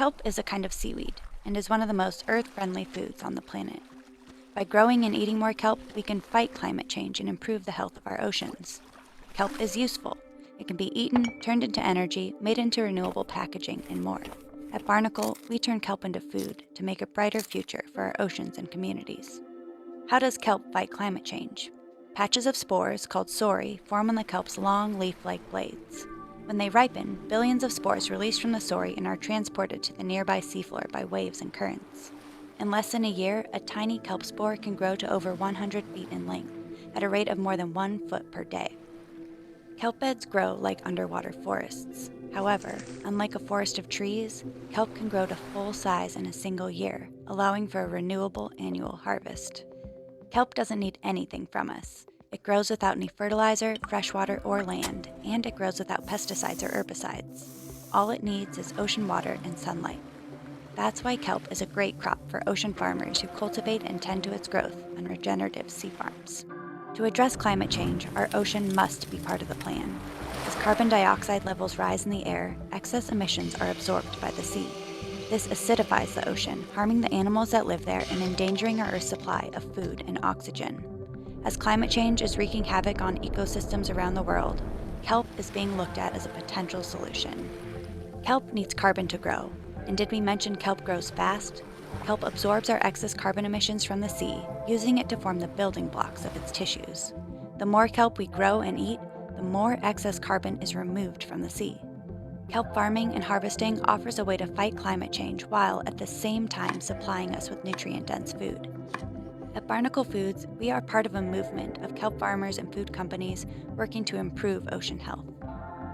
Kelp is a kind of seaweed and is one of the most earth-friendly foods on the planet. By growing and eating more kelp, we can fight climate change and improve the health of our oceans. Kelp is useful. It can be eaten, turned into energy, made into renewable packaging, and more. At Barnacle, we turn kelp into food to make a brighter future for our oceans and communities. How does kelp fight climate change? Patches of spores, called sori, form on the kelp's long leaf-like blades. When they ripen, billions of spores release from the sori and are transported to the nearby seafloor by waves and currents. In less than a year, a tiny kelp spore can grow to over 100 feet in length, at a rate of more than 1 foot per day. Kelp beds grow like underwater forests. However, unlike a forest of trees, kelp can grow to full size in a single year, allowing for a renewable annual harvest. Kelp doesn't need anything from us. It grows without any fertilizer, freshwater, or land, and it grows without pesticides or herbicides. All it needs is ocean water and sunlight. That's why kelp is a great crop for ocean farmers who cultivate and tend to its growth on regenerative sea farms. To address climate change, our ocean must be part of the plan. As carbon dioxide levels rise in the air, excess emissions are absorbed by the sea. This acidifies the ocean, harming the animals that live there and endangering our Earth's supply of food and oxygen. As climate change is wreaking havoc on ecosystems around the world, kelp is being looked at as a potential solution. Kelp needs carbon to grow, and did we mention kelp grows fast? Kelp absorbs our excess carbon emissions from the sea, using it to form the building blocks of its tissues. The more kelp we grow and eat, the more excess carbon is removed from the sea. Kelp farming and harvesting offers a way to fight climate change while at the same time supplying us with nutrient-dense food. At Barnacle Foods, we are part of a movement of kelp farmers and food companies working to improve ocean health.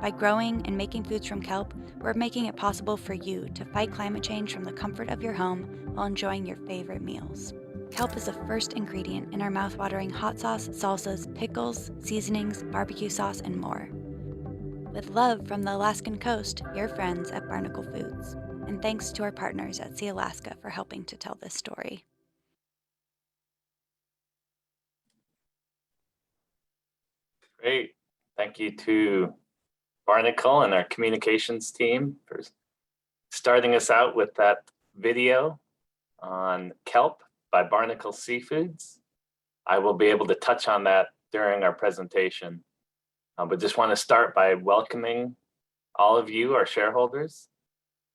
By growing and making foods from kelp, we're making it possible for you to fight climate change from the comfort of your home while enjoying your favorite meals. Kelp is the first ingredient in our mouthwatering hot sauce, salsas, pickles, seasonings, barbecue sauce, and more. With love from the Alaskan coast, your friends at Barnacle Foods. And thanks to our partners at Sealaska for helping to tell this story. Great. Thank you to Barnacle and our communications team for starting us out with that video on kelp by Barnacle Seafoods. I will be able to touch on that during our presentation, but just want to start by welcoming all of you, our shareholders.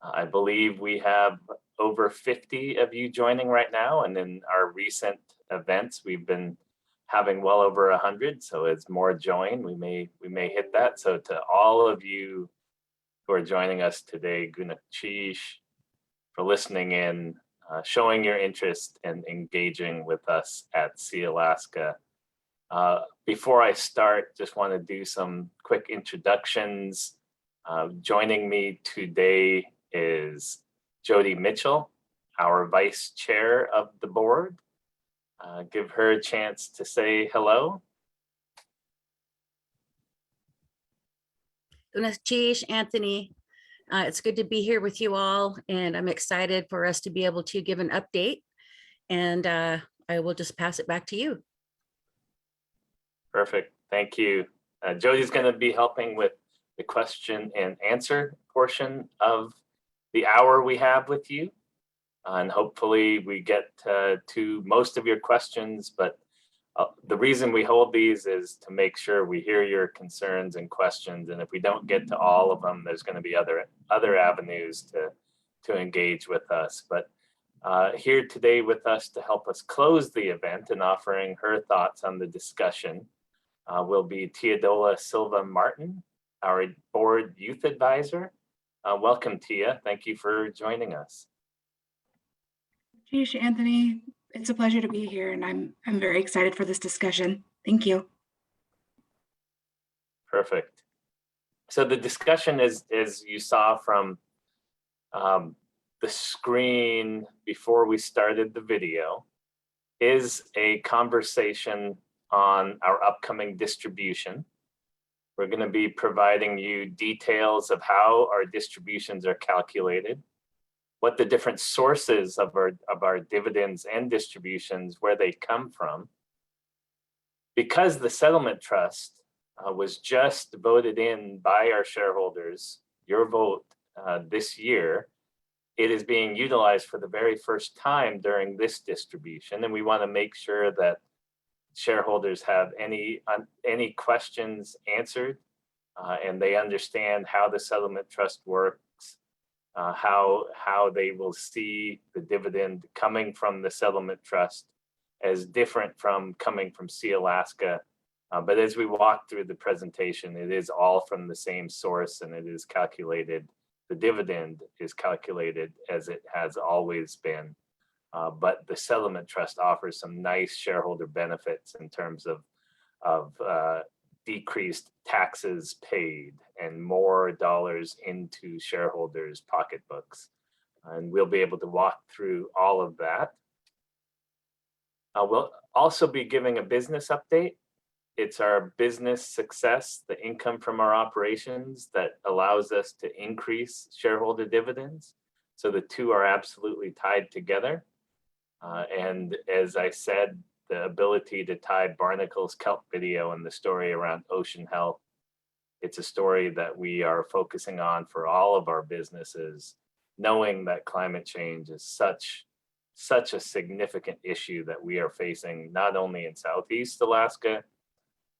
I believe we have over 50 of you joining right now, and in our recent events, we've been having well over 100. So as more join, we may hit that. So to all of you who are joining us today, Guna Chish, for listening in, showing your interest and engaging with us at Sealaska. Before I start, just want to do some quick introductions. Joining me today is Jody Mitchell, our vice chair of the board. Give her a chance to say hello. Chish, Anthony, it's good to be here with you all, and I'm excited for us to be able to give an update, and I will just pass it back to you. Perfect, thank you. Jody's going to be helping with the question and answer portion of the hour we have with you. And hopefully we get to most of your questions, but the reason we hold these is to make sure we hear your concerns and questions. And if we don't get to all of them, there's going to be other avenues to engage with us. But here today with us to help us close the event and offering her thoughts on the discussion will be Teodola Silva Martin, our board youth advisor. Welcome, Tia. Thank you for joining us. Chish, Anthony, it's a pleasure to be here, and I'm very excited for this discussion. Thank you. Perfect. So the discussion is, as you saw from the screen before we started the video, is a conversation on our upcoming distribution. We're going to be providing you details of how our distributions are calculated, what the different sources of our dividends and distributions, where they come from. Because the settlement trust was just voted in by our shareholders, your vote this year, it is being utilized for the very first time during this distribution, and we want to make sure that shareholders have any questions answered, and they understand how the settlement trust works, how they will see the dividend coming from the settlement trust as different from coming from Sealaska. But as we walk through the presentation, it is all from the same source, and it is calculated. The dividend is calculated as it has always been. But the settlement trust offers some nice shareholder benefits in terms of decreased taxes paid and more dollars into shareholders' pocketbooks. And we'll be able to walk through all of that. We'll also be giving a business update. It's our business success, the income from our operations, that allows us to increase shareholder dividends. So the two are absolutely tied together. And as I said, the ability to tie Barnacle's Kelp video and the story around ocean health, it's a story that we are focusing on for all of our businesses, knowing that climate change is such a significant issue that we are facing, not only in Southeast Alaska,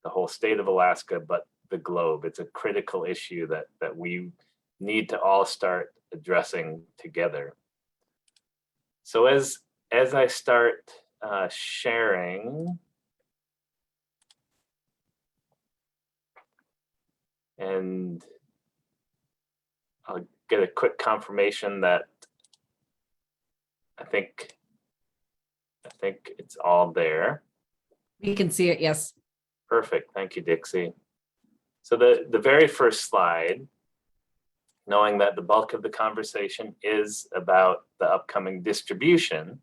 the whole state of Alaska, but the globe. It's a critical issue that we need to all start addressing together. So as I start sharing, and I'll get a quick confirmation that I think it's all there. We can see it, yes. Perfect, thank you, Dixie. So the very first slide, knowing that the bulk of the conversation is about the upcoming distribution,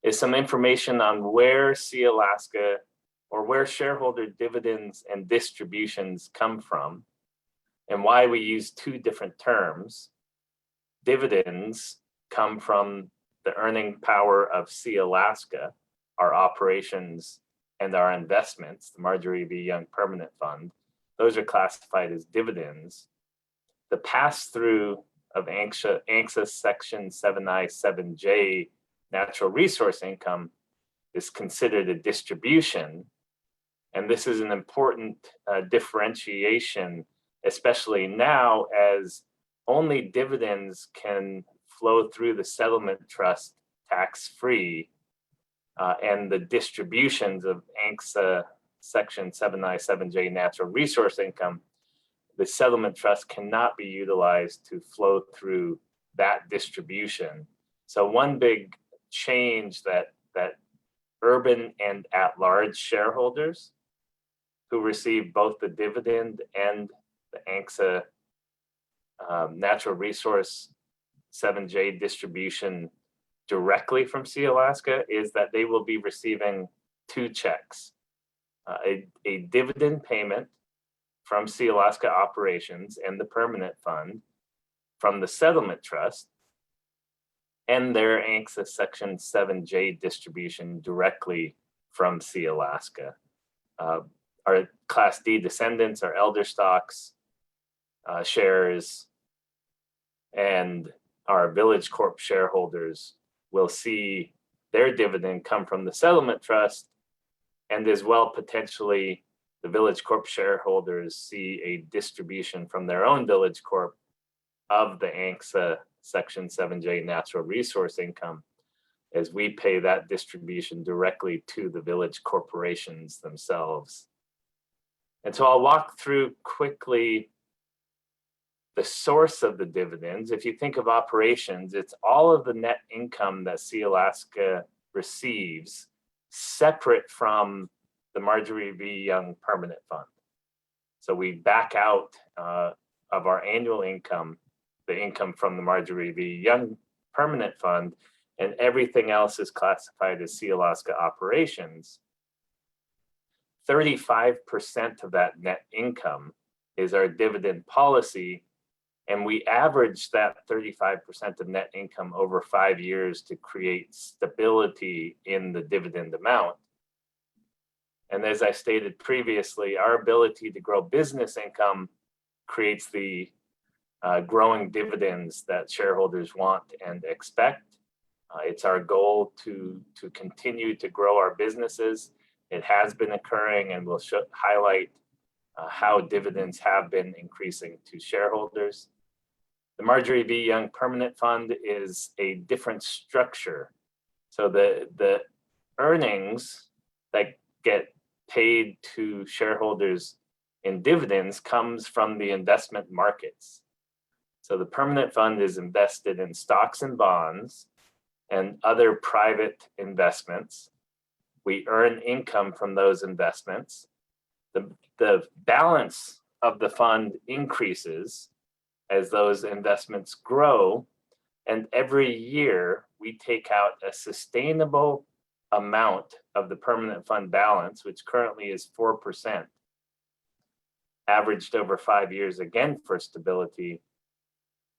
is some information on where Sealaska, or where shareholder dividends and distributions come from, and why we use two different terms. Dividends come from the earning power of Sealaska, our operations and our investments, the Marjorie V. Young Permanent Fund. Those are classified as dividends. The pass-through of ANCSA Section 7I-7J natural resource income is considered a distribution. And this is an important differentiation, especially now, as only dividends can flow through the settlement trust tax-free, and the distributions of ANCSA Section 7I-7J natural resource income, the settlement trust cannot be utilized to flow through that distribution. So one big change that urban and at-large shareholders who receive both the dividend and the ANCSA natural resource 7J distribution directly from Sealaska is that they will be receiving two checks, a dividend payment from Sealaska operations and the permanent fund from the settlement trust, and their ANCSA Section 7J distribution directly from Sealaska. Our Class D descendants, our elder stocks, shares, and our Village Corp shareholders will see their dividend come from the settlement trust, and as well potentially the Village Corp shareholders see a distribution from their own Village Corp of the ANCSA Section 7J natural resource income, as we pay that distribution directly to the village corporations themselves. And so I'll walk through quickly the source of the dividends. If you think of operations, it's all of the net income that Sealaska receives separate from the Marjorie V. Young Permanent Fund. So we back out of our annual income, the income from the Marjorie V. Young Permanent Fund, and everything else is classified as Sealaska operations. 35% of that net income is our dividend policy, and we average that 35% of net income over 5 years to create stability in the dividend amount. And as I stated previously, our ability to grow business income creates the growing dividends that shareholders want and expect. It's our goal to continue to grow our businesses. It has been occurring, and we'll highlight how dividends have been increasing to shareholders. The Marjorie V. Young Permanent Fund is a different structure. So the earnings that get paid to shareholders in dividends comes from the investment markets. So the permanent fund is invested in stocks and bonds and other private investments. We earn income from those investments. The balance of the fund increases as those investments grow, and every year we take out a sustainable amount of the permanent fund balance, which currently is 4%, averaged over 5 years again for stability.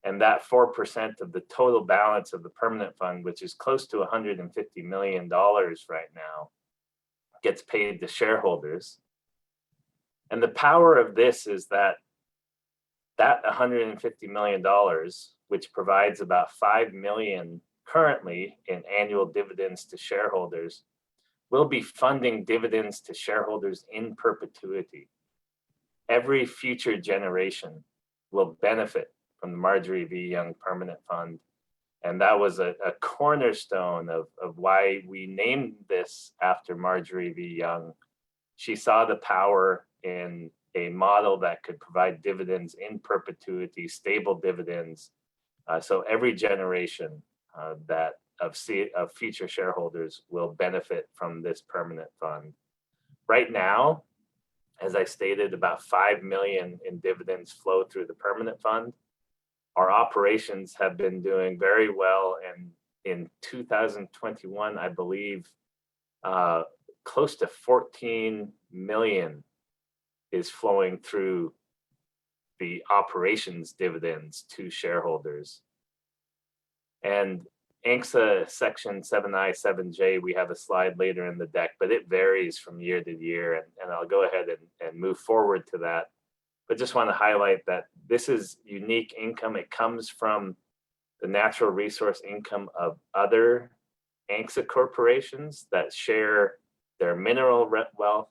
And that 4% of the total balance of the permanent fund, which is close to $150 million right now, gets paid to shareholders. And the power of this is that $150 million, which provides about $5 million currently in annual dividends to shareholders, will be funding dividends to shareholders in perpetuity. Every future generation will benefit from the Marjorie V. Young Permanent Fund. And that was a cornerstone of why we named this after Marjorie V. Young. She saw the power in a model that could provide dividends in perpetuity, stable dividends. So every generation of future shareholders will benefit from this permanent fund. Right now, as I stated, about $5 million in dividends flow through the permanent fund. Our operations have been doing very well, and in 2021, I believe close to 14 million is flowing through the operations dividends to shareholders. And ANCSA Section 7I, 7J, we have a slide later in the deck, but it varies from year to year, and I'll go ahead and move forward to that. But just want to highlight that this is unique income. It comes from the natural resource income of other ANCSA corporations that share their mineral wealth,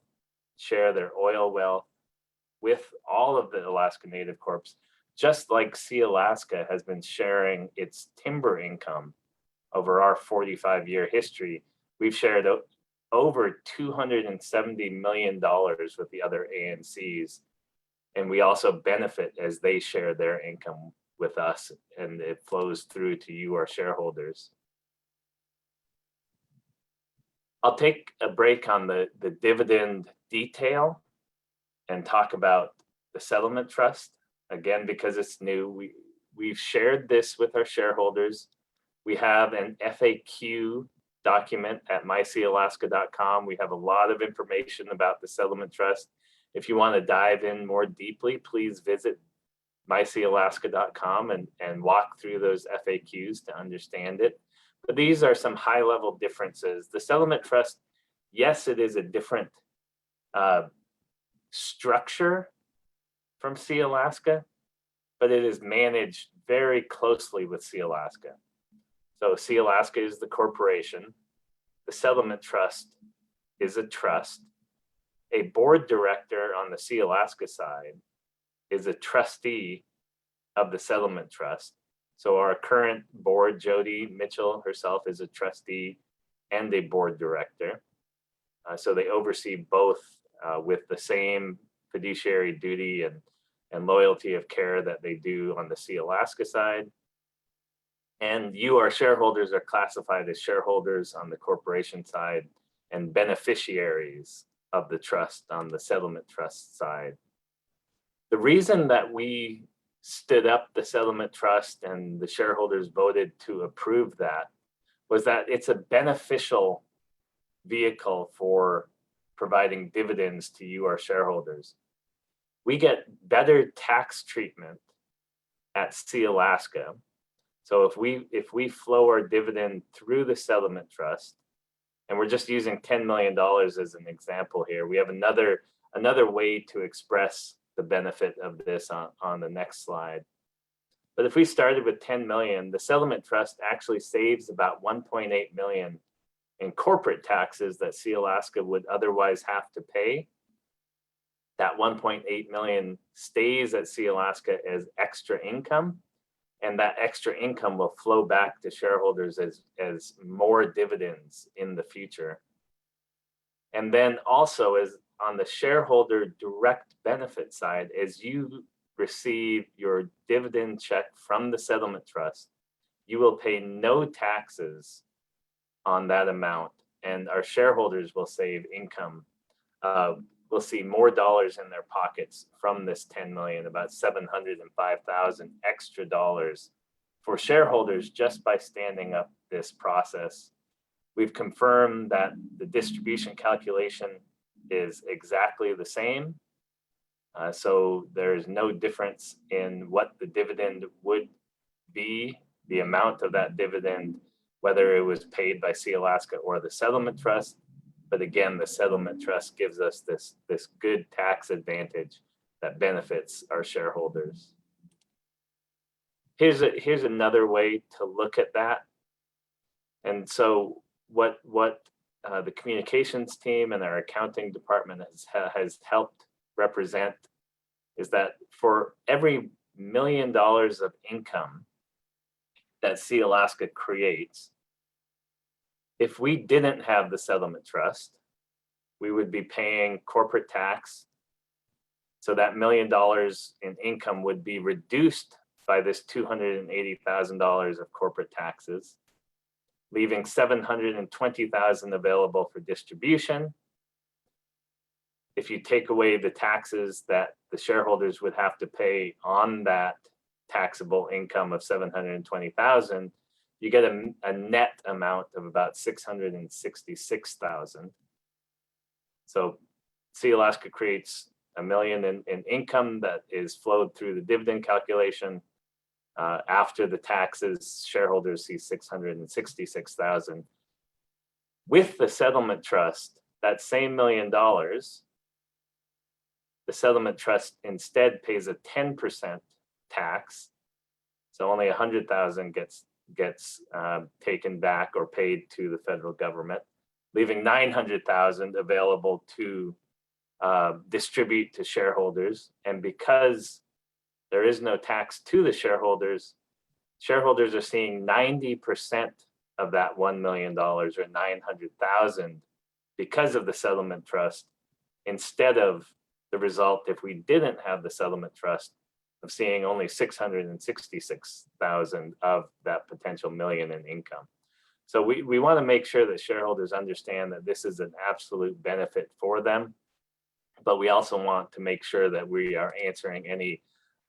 share their oil wealth with all of the Alaska Native Corps, just like Sealaska has been sharing its timber income over our 45-year history. We've shared over $270 million with the other ANCs. And we also benefit as they share their income with us, and it flows through to you, our shareholders. I'll take a break on the dividend detail and talk about the settlement trust. Again, because it's new, we've shared this with our shareholders. We have an FAQ document at mysealaska.com. We have a lot of information about the settlement trust. If you want to dive in more deeply, please visit mysealaska.com and walk through those FAQs to understand it. But these are some high-level differences. The settlement trust, yes, it is a different structure from Sealaska, but it is managed very closely with Sealaska. So Sealaska is the corporation. The settlement trust is a trust. A board director on the Sealaska side is a trustee of the settlement trust. So our current board, Jody Mitchell herself, is a trustee and a board director. So they oversee both with the same fiduciary duty and loyalty of care that they do on the Sealaska side. And you, our shareholders, are classified as shareholders on the corporation side and beneficiaries of the trust on the settlement trust side. The reason that we stood up the settlement trust and the shareholders voted to approve that was that it's a beneficial vehicle for providing dividends to you, our shareholders. We get better tax treatment at Sealaska. So if we flow our dividend through the settlement trust, and we're just using $10 million as an example here, we have another way to express the benefit of this on the next slide. But if we started with 10 million, the settlement trust actually saves about 1.8 million in corporate taxes that Sealaska would otherwise have to pay. That 1.8 million stays at Sealaska as extra income, and that extra income will flow back to shareholders as more dividends in the future. And then also, as on the shareholder direct benefit side, as you receive your dividend check from the settlement trust, you will pay no taxes on that amount, and our shareholders will save income. We'll see more dollars in their pockets from this 10 million, about 705,000 extra dollars for shareholders just by standing up this process. We've confirmed that the distribution calculation is exactly the same. So there's no difference in what the dividend would be, the amount of that dividend, whether it was paid by Sealaska or the settlement trust. But again, the settlement trust gives us this good tax advantage that benefits our shareholders. Here's another way to look at that. And so what the communications team and our accounting department has helped represent is that for every $1 million of income that Sealaska creates, if we didn't have the settlement trust, we would be paying corporate tax. So that $1 million in income would be reduced by this $280,000 of corporate taxes, leaving $720,000 available for distribution. If you take away the taxes that the shareholders would have to pay on that taxable income of $720,000, you get a net amount of about $666,000. So Sealaska creates $1 million in income that is flowed through the dividend calculation. After the taxes, shareholders see $666,000. With the settlement trust, that same $1 million, the settlement trust instead pays a 10% tax. So only $100,000 gets taken back or paid to the federal government, leaving $900,000 available to distribute to shareholders. And because there is no tax to the shareholders, shareholders are seeing 90% of that $1 million or $900,000 because of the settlement trust, instead of the result, if we didn't have the settlement trust, of seeing only $666,000 of that potential $1 million in income. So we want to make sure that shareholders understand that this is an absolute benefit for them, but we also want to make sure that we are answering any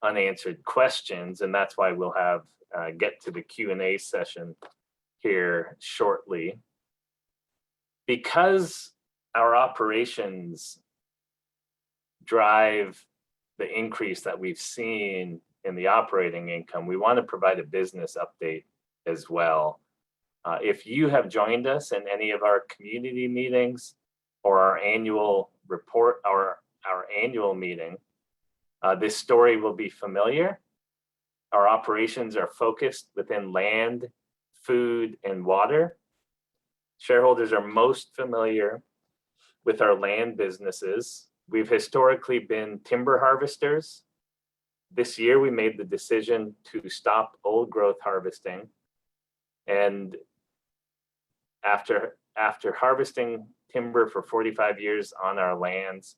unanswered questions, and that's why we'll have get to the Q&A session here shortly. Because our operations drive the increase that we've seen in the operating income, we want to provide a business update as well. If you have joined us in any of our community meetings or our annual report, our annual meeting, this story will be familiar. Our operations are focused within land, food, and water. Shareholders are most familiar with our land businesses. We've historically been timber harvesters. This year, we made the decision to stop old growth harvesting. And after harvesting timber for 45 years on our lands,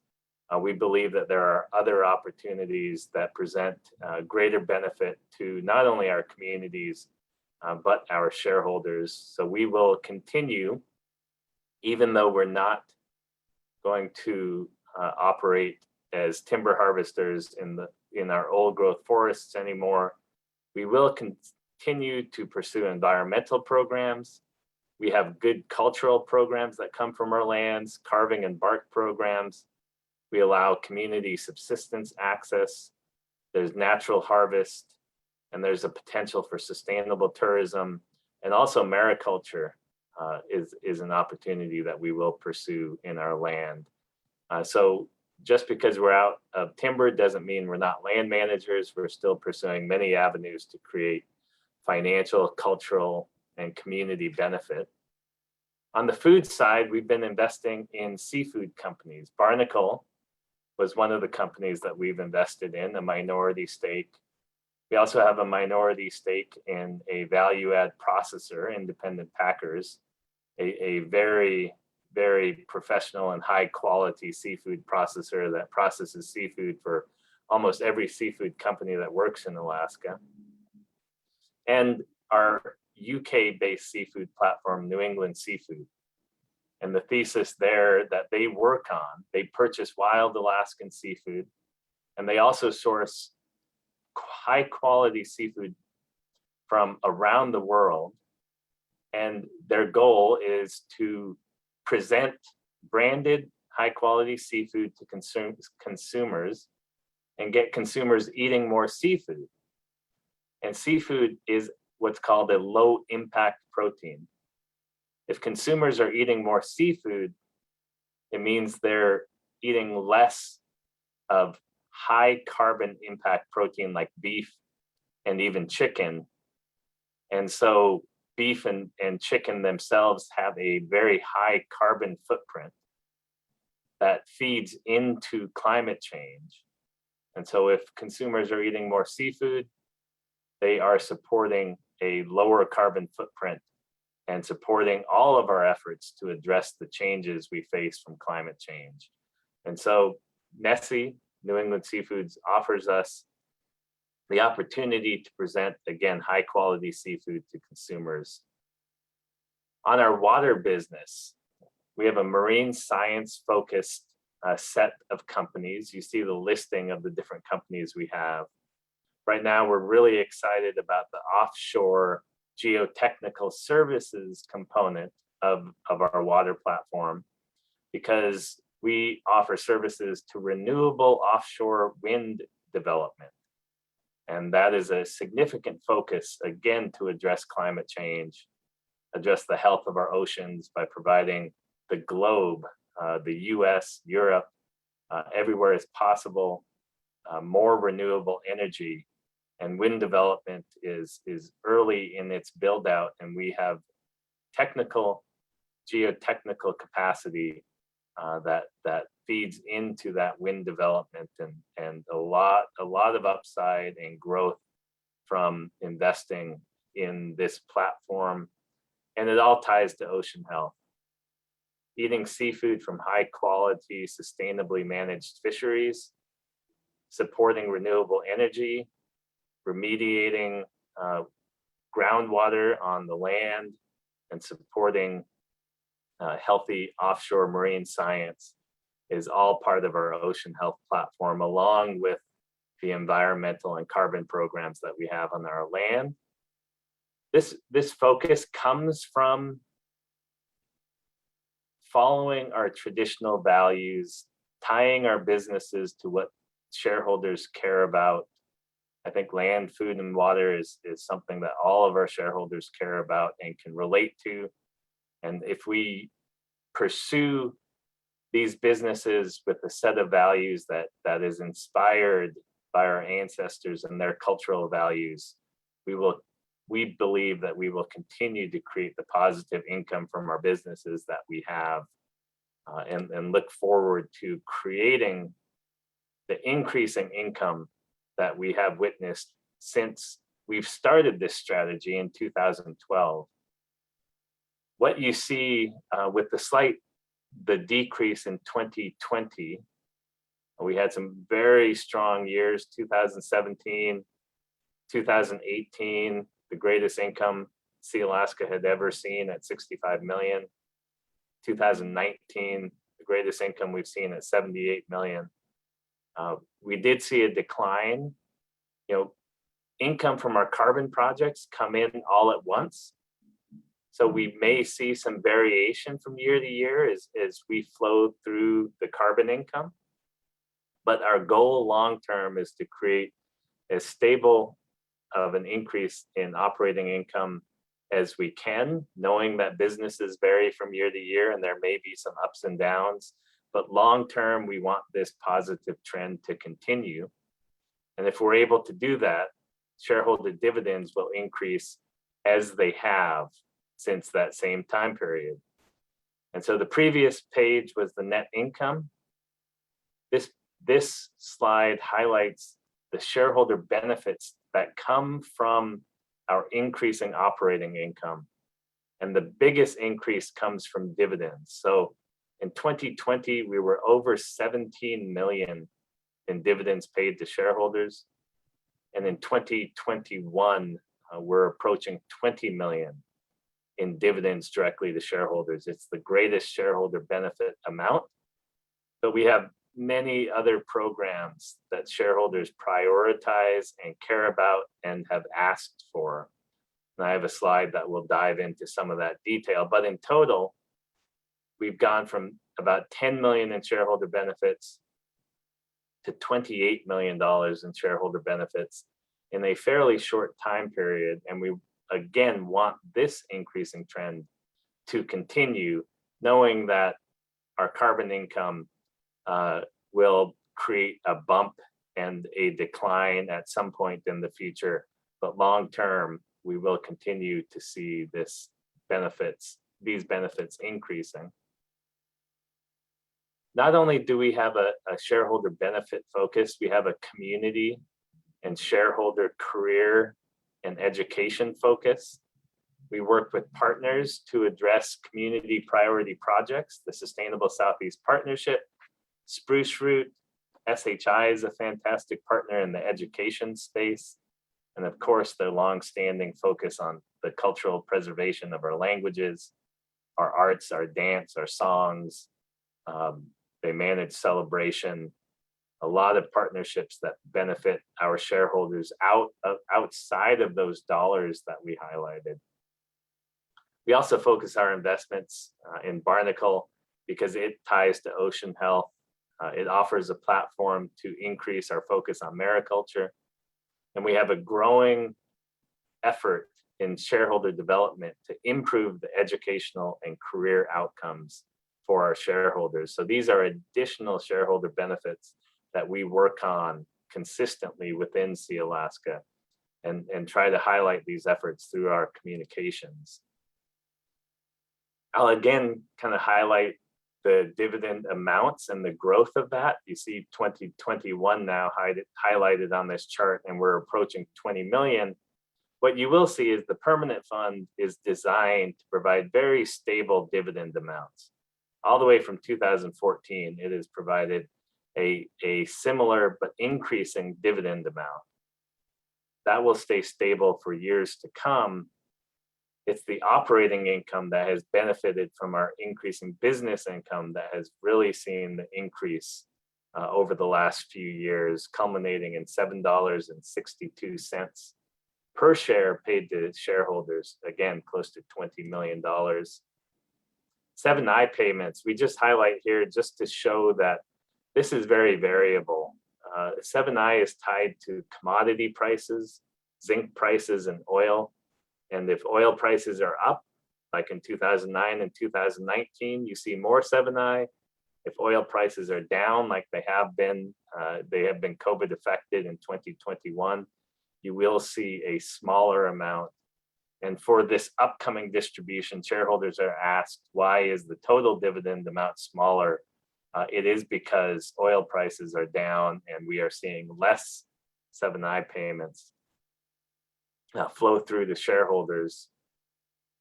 we believe that there are other opportunities that present greater benefit to not only our communities, but our shareholders. So we will continue, even though we're not going to operate as timber harvesters in our old growth forests anymore. We will continue to pursue environmental programs. We have good cultural programs that come from our lands, carving and bark programs. We allow community subsistence access. There's natural harvest, and there's a potential for sustainable tourism, and also mariculture is an opportunity that we will pursue in our land. So just because we're out of timber doesn't mean we're not land managers. We're still pursuing many avenues to create financial, cultural, and community benefit. On the food side, we've been investing in seafood companies. Barnacle was one of the companies that we've invested in, a minority stake. We also have a minority stake in a value-add processor, Independent Packers, a very, very professional and high-quality seafood processor that processes seafood for almost every seafood company that works in Alaska. And our UK-based seafood platform, New England Seafood. And the thesis there that they work on, they purchase wild Alaskan seafood, and they also source high quality seafood from around the world. And their goal is to present branded high quality seafood to consumers and get consumers eating more seafood. And seafood is what's called a low impact protein. If consumers are eating more seafood, it means they're eating less of high carbon impact protein like beef and even chicken. And so beef and chicken themselves have a very high carbon footprint that feeds into climate change. And so if consumers are eating more seafood, they are supporting a lower carbon footprint and supporting all of our efforts to address the changes we face from climate change. And so Nessie, New England Seafoods, offers us the opportunity to present, again, high quality seafood to consumers. On our water business, we have a marine science focused set of companies. You see the listing of the different companies we have. Right now, we're really excited about the offshore geotechnical services component of our water platform, because we offer services to renewable offshore wind development. And that is a significant focus, again, to address climate change, address the health of our oceans by providing the globe, the US, Europe, everywhere as possible, more renewable energy. And wind development is early in its build out, and we have geotechnical capacity that feeds into that wind development, and a lot of upside and growth from investing in this platform. And it all ties to ocean health. Eating seafood from high quality, sustainably managed fisheries, supporting renewable energy, remediating groundwater on the land, and supporting healthy offshore marine science is all part of our ocean health platform, along with the environmental and carbon programs that we have on our land. This focus comes from following our traditional values, tying our businesses to what shareholders care about. I think land, food, and water is something that all of our shareholders care about and can relate to. And if we pursue these businesses with a set of values that is inspired by our ancestors and their cultural values, we believe that we will continue to create the positive income from our businesses that we have, and look forward to creating the increasing income that we have witnessed since we've started this strategy in 2012. What you see with the decrease in 2020, we had some very strong years, 2017, 2018, the greatest income Sealaska had ever seen at 65 million. 2019, the greatest income we've seen at 78 million. We did see a decline. Income from our carbon projects come in all at once. So we may see some variation from year to year as we flow through the carbon income. But our goal long-term is to create as stable of an increase in operating income as we can, knowing that businesses vary from year to year and there may be some ups and downs, but long-term, we want this positive trend to continue. And if we're able to do that, shareholder dividends will increase as they have since that same time period. And so the previous page was the net income. This slide highlights the shareholder benefits that come from our increasing operating income. And the biggest increase comes from dividends. So in 2020, we were over 17 million in dividends paid to shareholders. And in 2021, we're approaching 20 million in dividends directly to shareholders. It's the greatest shareholder benefit amount. But we have many other programs that shareholders prioritize and care about and have asked for. And I have a slide that will dive into some of that detail. But in total, we've gone from about 10 million in shareholder benefits to $28 million in shareholder benefits in a fairly short time period. And we again want this increasing trend to continue, knowing that our carbon income will create a bump and a decline at some point in the future, but long term, we will continue to see these benefits increasing. Not only do we have a shareholder benefit focus, we have a community and shareholder career and education focus. We work with partners to address community priority projects, the Sustainable Southeast Partnership, Spruce Root, SHI is a fantastic partner in the education space. And of course, their longstanding focus on the cultural preservation of our languages, our arts, our dance, our songs. They manage celebration, a lot of partnerships that benefit our shareholders outside of those dollars that we highlighted. We also focus our investments in Barnacle because it ties to ocean health. It offers a platform to increase our focus on mariculture. And we have a growing effort in shareholder development to improve the educational and career outcomes for our shareholders. So these are additional shareholder benefits that we work on consistently within Sealaska and try to highlight these efforts through our communications. I'll again kind of highlight the dividend amounts and the growth of that. You see 2021 now highlighted on this chart, and we're approaching 20 million. What you will see is the permanent fund is designed to provide very stable dividend amounts. All the way from 2014, it has provided a similar but increasing dividend amount. That will stay stable for years to come. It's the operating income that has benefited from our increasing business income that has really seen the increase over the last few years, culminating in $7.62 per share paid to shareholders, again, close to $20 million. 7I payments, we just highlight here just to show that this is very variable. 7I is tied to commodity prices, zinc prices, and oil. And if oil prices are up, like in 2009 and 2019, you see more 7I. If oil prices are down, like they have been COVID affected in 2021, you will see a smaller amount. And for this upcoming distribution, shareholders are asked, why is the total dividend amount smaller? It is because oil prices are down and we are seeing less 7I payments flow through to shareholders.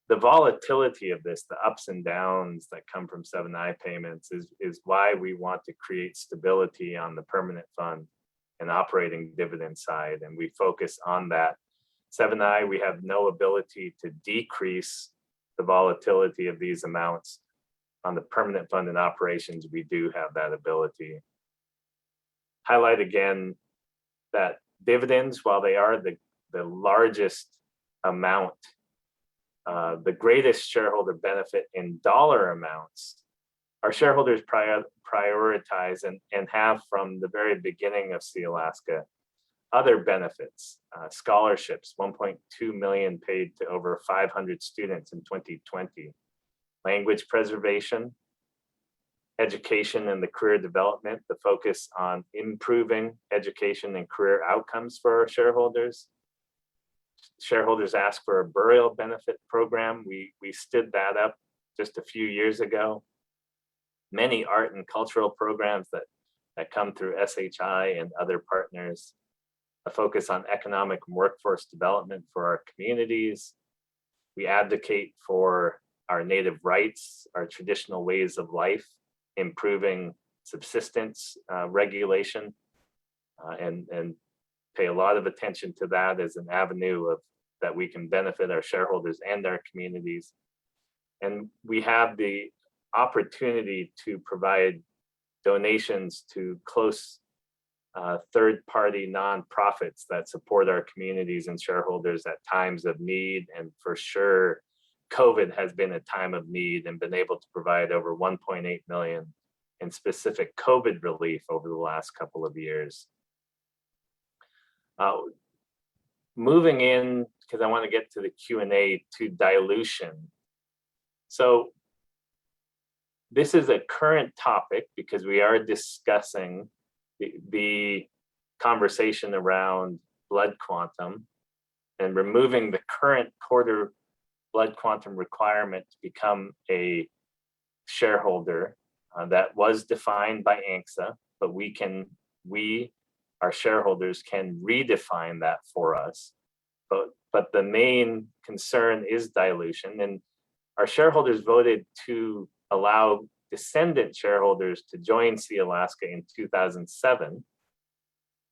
The volatility of this, the ups and downs that come from 7I payments is why we want to create stability on the permanent fund and operating dividend side. And we focus on that. 7I, we have no ability to decrease the volatility of these amounts. On the permanent fund and operations, we do have that ability. Highlight again that dividends, while they are the largest amount, the greatest shareholder benefit in dollar amounts, our shareholders prioritize and have from the very beginning of Sealaska other benefits, scholarships, 1.2 million paid to over 500 students in 2020, language preservation, education and the career development, the focus on improving education and career outcomes for our shareholders. Shareholders asked for a burial benefit program. We stood that up just a few years ago. Many art and cultural programs that come through SHI and other partners. A focus on economic and workforce development for our communities. We advocate for our native rights, our traditional ways of life, improving subsistence regulation, and pay a lot of attention to that as an avenue that we can benefit our shareholders and our communities. And we have the opportunity to provide donations to close third-party nonprofits that support our communities and shareholders at times of need. And for sure, COVID has been a time of need and been able to provide over 1.8 million in specific COVID relief over the last couple of years. Moving in, because I want to get to the Q&A, to dilution. So this is a current topic because we are discussing the conversation around blood quantum and removing the current quarter blood quantum requirement to become a shareholder that was defined by ANCSA, but we, our shareholders, can redefine that for us. But the main concern is dilution, and our shareholders voted to allow descendant shareholders to join Sealaska in 2007.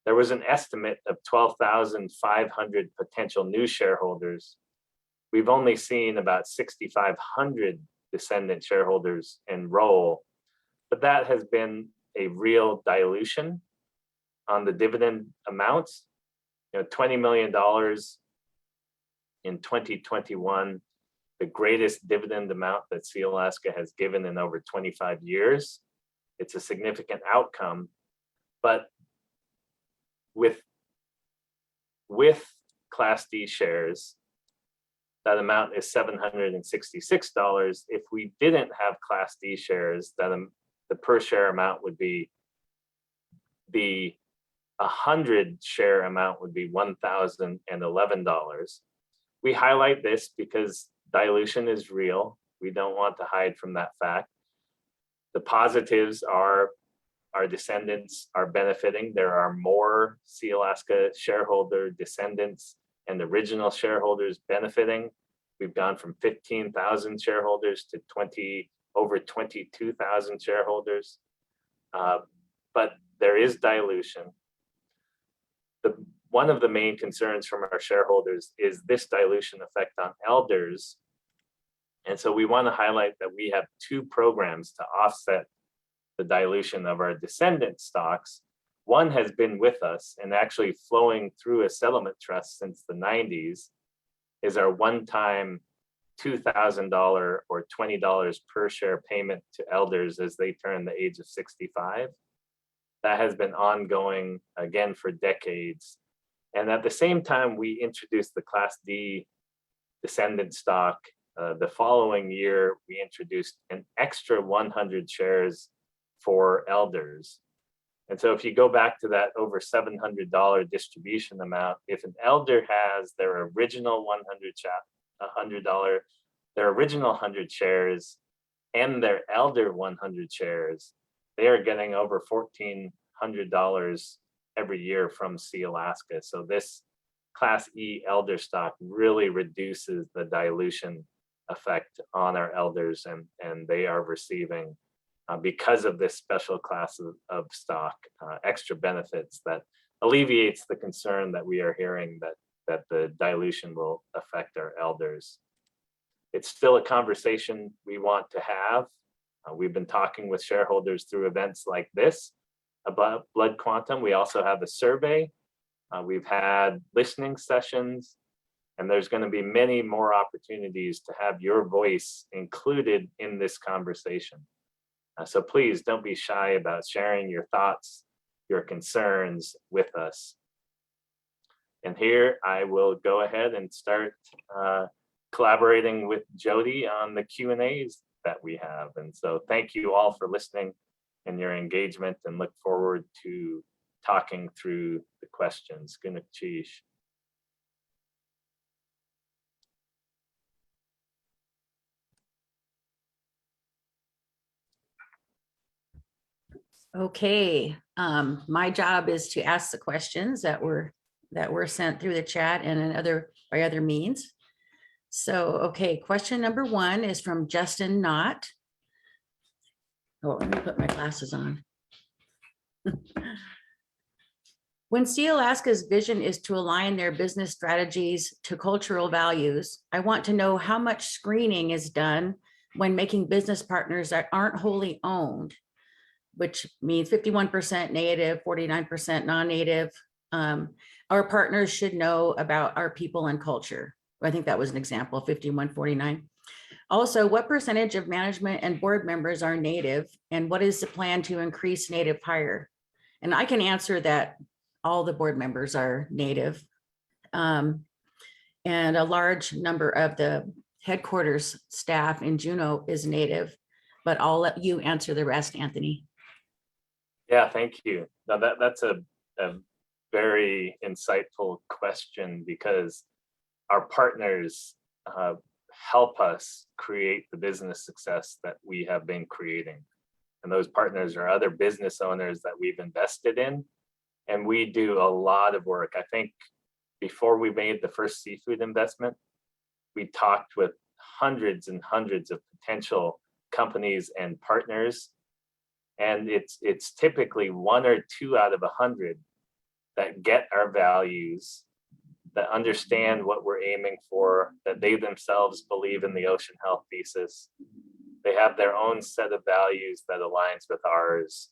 There was an estimate of 12,500 potential new shareholders. We've only seen about 6,500 descendant shareholders enroll, but that has been a real dilution on the dividend amounts. $20 million in 2021, the greatest dividend amount that Sealaska has given in over 25 years. It's a significant outcome, but with Class D shares, that amount is $766. If we didn't have Class D shares, then the per share amount would be, the 100 share amount would be $1,011. We highlight this because dilution is real. We don't want to hide from that fact. The positives are our descendants are benefiting. There are more Sealaska shareholder descendants and original shareholders benefiting. We've gone from 15,000 shareholders to over 22,000 shareholders. But there is dilution. One of the main concerns from our shareholders is this dilution effect on elders. And so we want to highlight that we have two programs to offset the dilution of our descendant stocks. One has been with us and actually flowing through a settlement trust since the 90s is our one-time $2,000 or $20 per share payment to elders as they turn the age of 65. That has been ongoing again for decades. And at the same time, we introduced the Class D descendant stock. The following year, we introduced an extra 100 shares for elders. And so if you go back to that over $700 distribution amount, if an elder has their original their original 100 shares and their elder 100 shares, they are getting over $1,400 every year from Sealaska. So this Class E elder stock really reduces the dilution effect on our elders, and they are receiving, because of this special class of stock, extra benefits that alleviates the concern that we are hearing that the dilution will affect our elders. It's still a conversation we want to have. We've been talking with shareholders through events like this about blood quantum. We also have a survey. We've had listening sessions, and there's going to be many more opportunities to have your voice included in this conversation. So please don't be shy about sharing your thoughts, your concerns with us. And here I will go ahead and start collaborating with Jody on the Q&As that we have. And so thank you all for listening. and your engagement, and look forward to talking through the questions. Gunachish. Okay, my job is to ask the questions that were sent through the chat and in by other means. So, okay, question number 1 is from Justin Knott. Oh, let me put my glasses on. When Sealaska's vision is to align their business strategies to cultural values, I want to know how much screening is done when making business partners that aren't wholly owned, which means 51% native, 49% non-native. Our partners should know about our people and culture. I think that was an example, 51-49. Also, what percentage of management and board members are native, and what is the plan to increase native hire? And I can answer that all the board members are native. And a large number of the headquarters staff in Juneau is native, but I'll let you answer the rest, Anthony. Yeah, thank you. Now that's a very insightful question, because our partners help us create the business success that we have been creating. And those partners are other business owners that we've invested in. And we do a lot of work. I think before we made the first seafood investment, we talked with hundreds and hundreds of potential companies and partners. And it's typically 1 or 2 out of 100 that get our values, that understand what we're aiming for, that they themselves believe in the ocean health thesis. They have their own set of values that aligns with ours,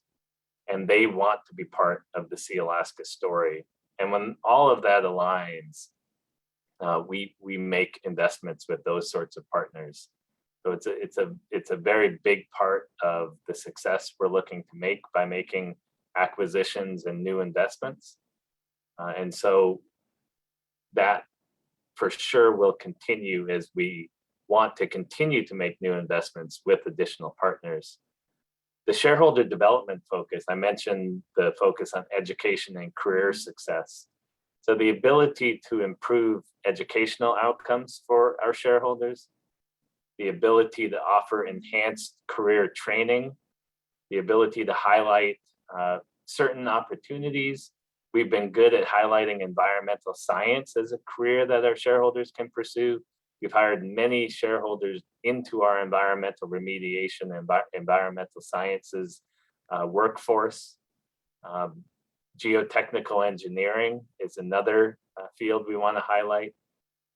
and they want to be part of the Sealaska story. And when all of that aligns, we make investments with those sorts of partners. So it's a very big part of the success we're looking to make by making acquisitions and new investments. And so that for sure will continue as we want to continue to make new investments with additional partners. The shareholder development focus, I mentioned the focus on education and career success. So the ability to improve educational outcomes for our shareholders, the ability to offer enhanced career training, the ability to highlight certain opportunities. We've been good at highlighting environmental science as a career that our shareholders can pursue. We've hired many shareholders into our environmental remediation and environmental sciences workforce. Geotechnical engineering is another field we want to highlight.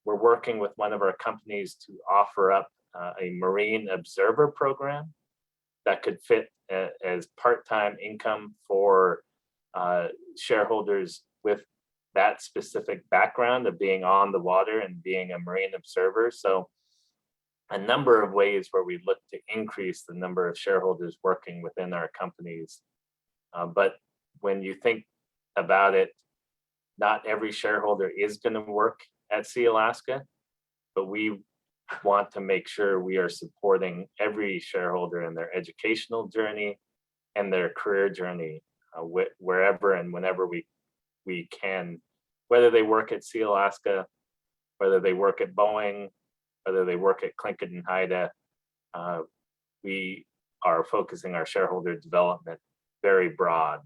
We're working with one of our companies to offer up a marine observer program that could fit as part-time income for shareholders with that specific background of being on the water and being a marine observer. So a number of ways where we look to increase the number of shareholders working within our companies. But when you think about it, not every shareholder is going to work at Sealaska, but we want to make sure we are supporting every shareholder in their educational journey and their career journey, wherever and whenever we can, whether they work at Sealaska, whether they work at Boeing, whether they work at Tlingit and Haida. We are focusing our shareholder development very broad.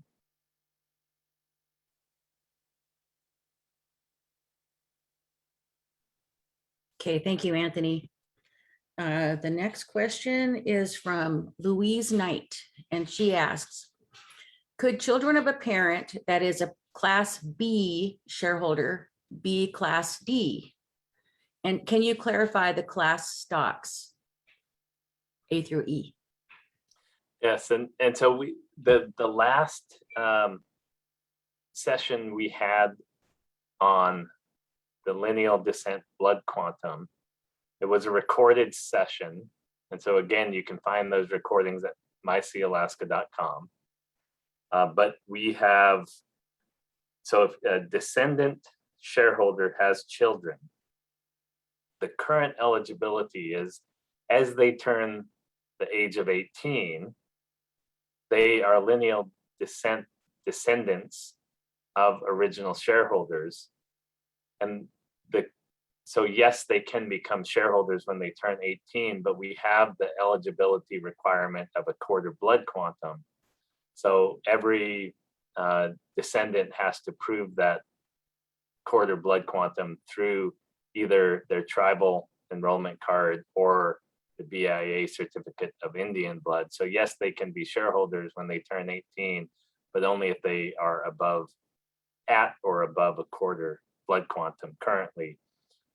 Okay, thank you, Anthony. The next question is from Louise Knight, and she asks, could children of a parent that is a Class B shareholder be Class D? And can you clarify the class stocks, A through E? Yes, and so the last session we had on the lineal descent blood quantum, it was a recorded session. And so again, you can find those recordings at mysealaska.com. But we have, so if a descendant shareholder has children, the current eligibility is as they turn the age of 18, they are lineal descendants of original shareholders. And so yes, they can become shareholders when they turn 18, but we have the eligibility requirement of a quarter blood quantum. So every descendant has to prove that quarter blood quantum through either their tribal enrollment card or the BIA certificate of Indian blood. So yes, they can be shareholders when they turn 18, but only if they are at or above a quarter blood quantum currently.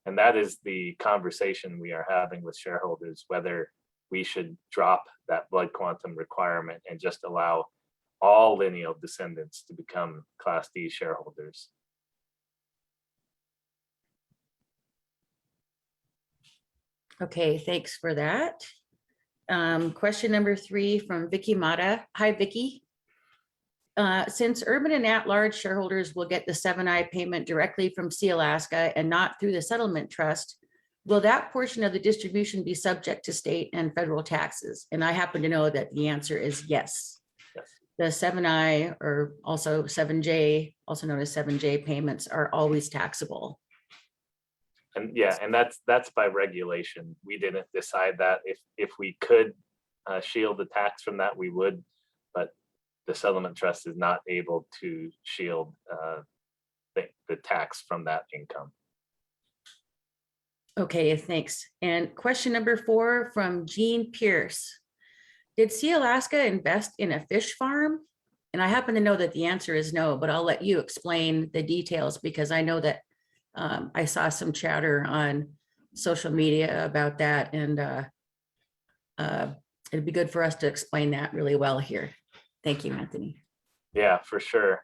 And that is the conversation we are having with shareholders, whether we should drop that blood quantum requirement and just allow all lineal descendants to become Class D shareholders. Okay, thanks for that. Question number 3 from Vicky Mata. Hi, Vicky. Since urban and at-large shareholders will get the 7I payment directly from Sealaska and not through the settlement trust, will that portion of the distribution be subject to state and federal taxes? And I happen to know that the answer is yes. Yes. The 7I, or also 7J, also known as 7J payments, are always taxable. And yeah, and that's by regulation. We didn't decide that. If we could shield the tax from that, we would, but the settlement trust is not able to shield the tax from that income. Okay, thanks. And question number 4 from Jean Pierce. Did Sealaska invest in a fish farm? And I happen to know that the answer is no, but I'll let you explain the details, because I know that I saw some chatter on social media about that, and it'd be good for us to explain that really well here. Thank you, Anthony. Yeah, for sure.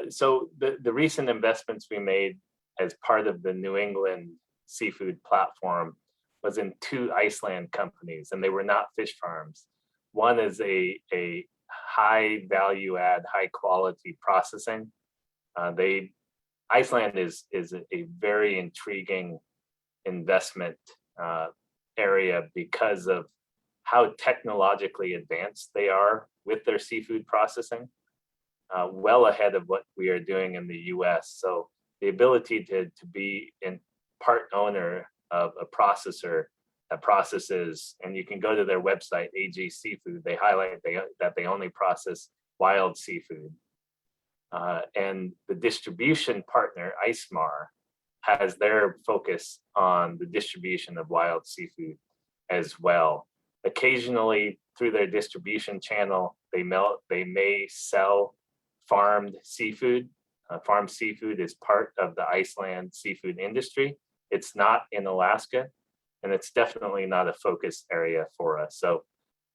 So the recent investments we made as part of the New England seafood platform was in 2 Iceland companies, and they were not fish farms. One is a high value add, high quality processing. Iceland is a very intriguing investment area because of how technologically advanced they are with their seafood processing, well ahead of what we are doing in the US. So the ability to be in part owner of a processor that processes, and you can go to their website, AG Seafood, they highlight that they only process wild seafood. And the distribution partner, IceMar, has their focus on the distribution of wild seafood as well. Occasionally, through their distribution channel, they may sell farmed seafood. Farmed seafood is part of the Iceland seafood industry. It's not in Alaska, and it's definitely not a focus area for us. So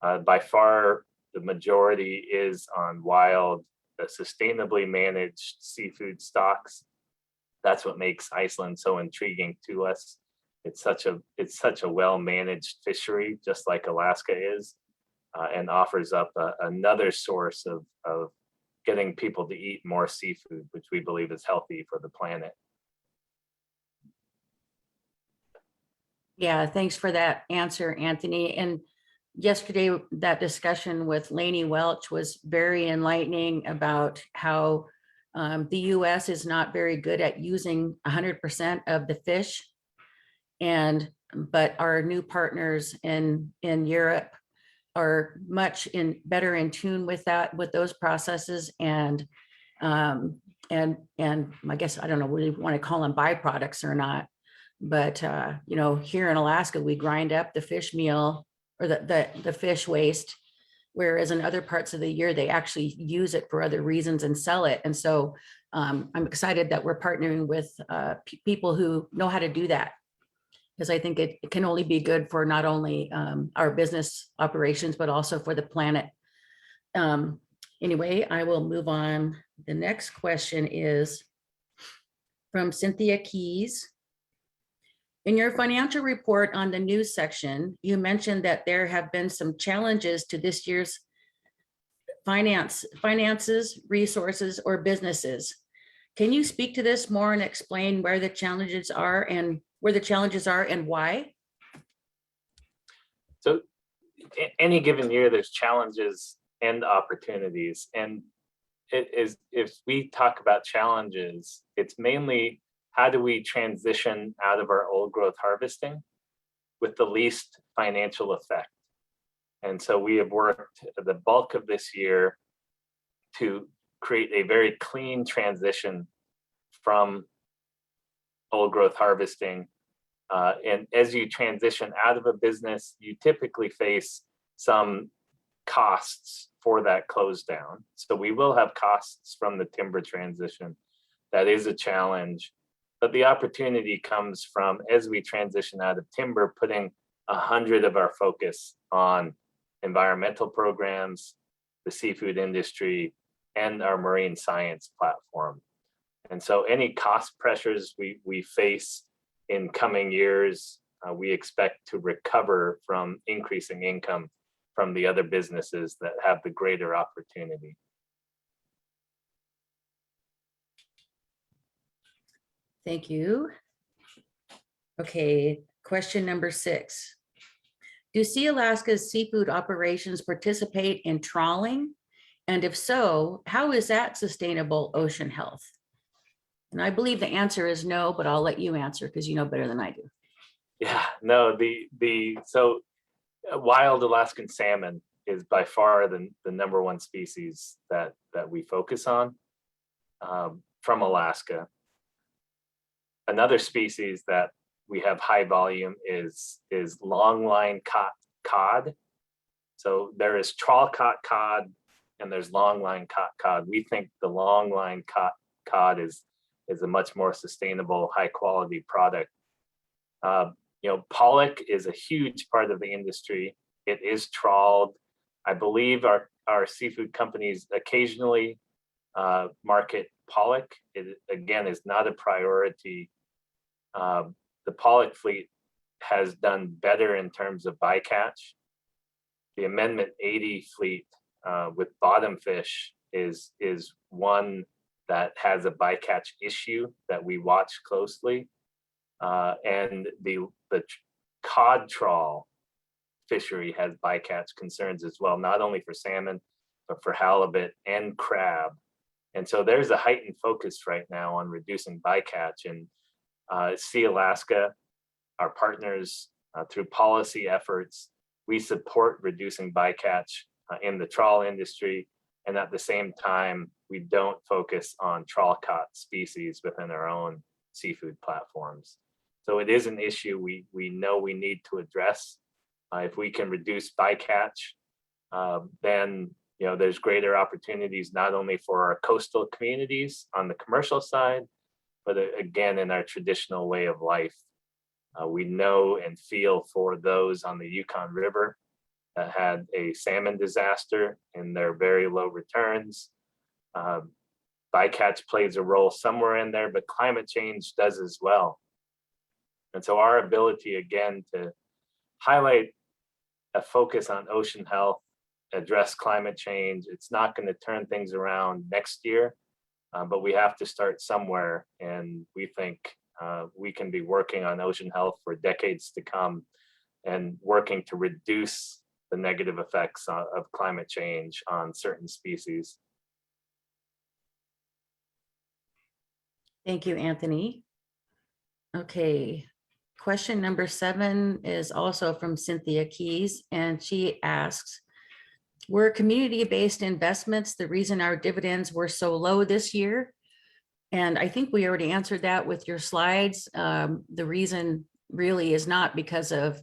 by far, the majority is on wild, sustainably managed seafood stocks. That's what makes Iceland so intriguing to us. It's such a well-managed fishery, just like Alaska is, and offers up another source of getting people to eat more seafood, which we believe is healthy for the planet. Yeah, thanks for that answer, Anthony. And yesterday, that discussion with Lainey Welch was very enlightening about how the US is not very good at using 100% of the fish, but our new partners in Europe are much better in tune with those processes, and I guess, I don't know what you want to call them, byproducts or not, but here in Alaska, we grind up the fish meal or the fish waste, whereas in other parts of the year, they actually use it for other reasons and sell it. And so I'm excited that we're partnering with people who know how to do that, because I think it can only be good for not only our business operations, but also for the planet. Anyway, I will move on. The next question is from Cynthia Keys. In your financial report on the news section, you mentioned that there have been some challenges to this year's finances, resources, or businesses. Can you speak to this more and explain where the challenges are and why? So any given year, there's challenges and opportunities. And it is, if we talk about challenges, it's mainly how do we transition out of our old growth harvesting with the least financial effect. And so we have worked the bulk of this year to create a very clean transition from old growth harvesting. And as you transition out of a business, you typically face some costs for that close down. So we will have costs from the timber transition. That is a challenge. But the opportunity comes from, as we transition out of timber, putting 100 of our focus on environmental programs, the seafood industry, and our marine science platform. And so any cost pressures we face in coming years, we expect to recover from increasing income from the other businesses that have the greater opportunity. Thank you. Okay, question number 6. Do Sealaska's seafood operations participate in trawling? And if so, how is that sustainable ocean health? And I believe the answer is no, but I'll let you answer because you know better than I do. Yeah, no, so wild Alaskan salmon is by far the number one species that we focus on from Alaska. Another species that we have high volume is longline cod. So there is trawl caught cod and there's longline caught cod. We think the longline cod is a much more sustainable, high quality product. Pollock is a huge part of the industry. It is trawled. I believe our seafood companies occasionally market pollock. It again is not a priority. The pollock fleet has done better in terms of bycatch. The Amendment 80 fleet with bottom fish is one that has a bycatch issue that we watch closely. And the cod trawl fishery has bycatch concerns as well, not only for salmon, but for halibut and crab. And so there's a heightened focus right now on reducing bycatch. And Sealaska, our partners, through policy efforts, we support reducing bycatch in the trawl industry. And at the same time, we don't focus on trawl caught species within our own seafood platforms. So it is an issue we know we need to address. If we can reduce bycatch, then there's greater opportunities not only for our coastal communities on the commercial side, but again, in our traditional way of life. We know and feel for those on the Yukon River that had a salmon disaster and their very low returns. Bycatch plays a role somewhere in there, but climate change does as well. And so our ability, again, to highlight a focus on ocean health, address climate change, it's not going to turn things around next year, but we have to start somewhere. And we think we can be working on ocean health for decades to come and working to reduce the negative effects of climate change on certain species. Thank you, Anthony. Okay, question number 7 is also from Cynthia Keys, and she asks, were community-based investments the reason our dividends were so low this year? And I think we already answered that with your slides. The reason really is not because of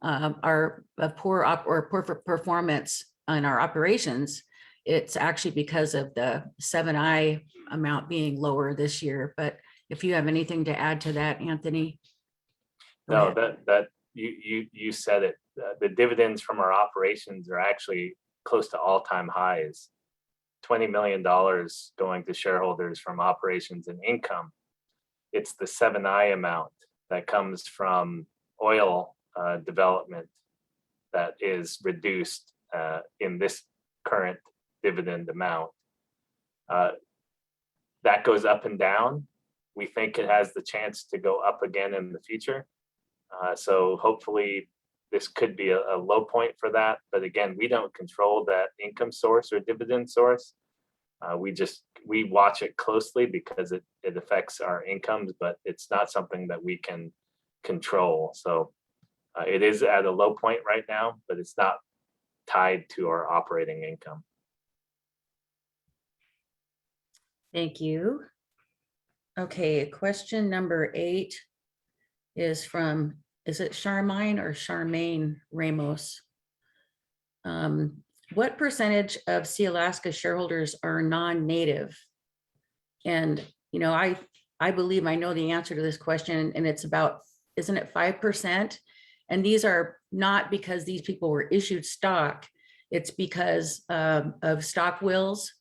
our poor performance on our operations. It's actually because of the 7I amount being lower this year. But if you have anything to add to that, Anthony. No, that you said it. The dividends from our operations are actually close to all-time highs. $20 million going to shareholders from operations and income. It's the 7I amount that comes from oil development that is reduced in this current dividend amount. That goes up and down. We think it has the chance to go up again in the future. So hopefully this could be a low point for that. But again, we don't control that income source or dividend source. We watch it closely because it affects our incomes, but it's not something that we can control. So it is at a low point right now, but it's not tied to our operating income. Thank you. Okay, question number 8 is from, is it Charmaine or Charmaine Ramos? What percentage of Sealaska shareholders are non-native? And, you know, I believe I know the answer to this question, and it's about, isn't it 5%? And these are not because these people were issued stock, it's because of stock wills,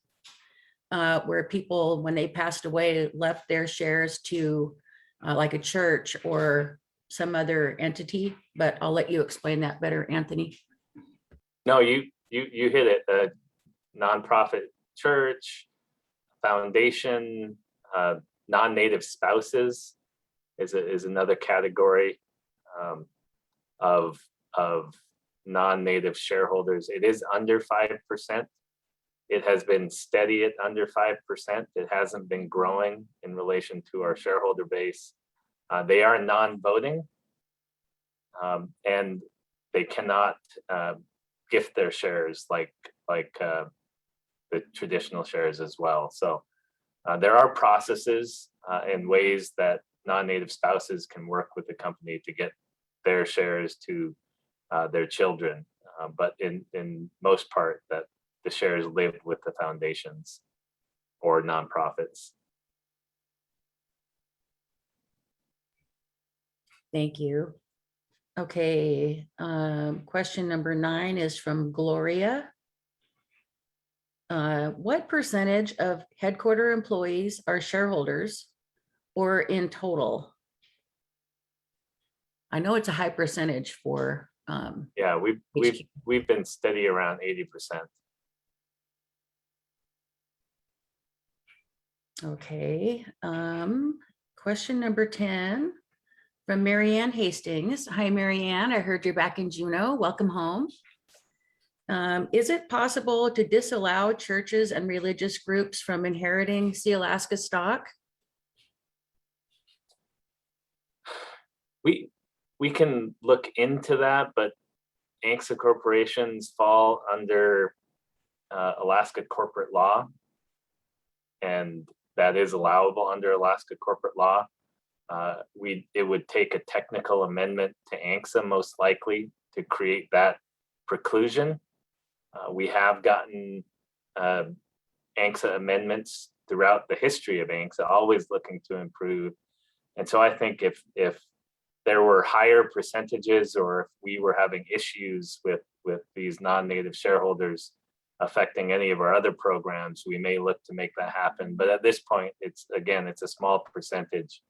where people, when they passed away, left their shares to like a church or some other entity, but I'll let you explain that better, Anthony. No, you hit it. A nonprofit church, foundation, non-native spouses is another category of non-native shareholders. It is under 5%. It has been steady at under 5%. It hasn't been growing in relation to our shareholder base. They are non-voting, and they cannot gift their shares like the traditional shares as well. So there are processes and ways that non-native spouses can work with the company to get their shares to their children, but in most part, that the shares live with the foundations or nonprofits. Thank you. Okay, question number 9 is from Gloria. What percentage of headquarter employees are shareholders, or in total? I know it's a high percentage for Yeah, we've been steady around 80%. Okay, question number 10 from Marianne Hastings. Hi, Marianne, I heard you're back in Juneau. Welcome home. Is it possible to disallow churches and religious groups from inheriting Sealaska stock? We can look into that, but ANCSA corporations fall under Alaska corporate law, and that is allowable under Alaska corporate law. It would take a technical amendment to ANCSA most likely to create that preclusion. We have gotten ANCSA amendments throughout the history of ANCSA, always looking to improve. And so I think if there were higher percentages, or if we were having issues with these non-native shareholders affecting any of our other programs, we may look to make that happen. But at this point, it's a small percentage.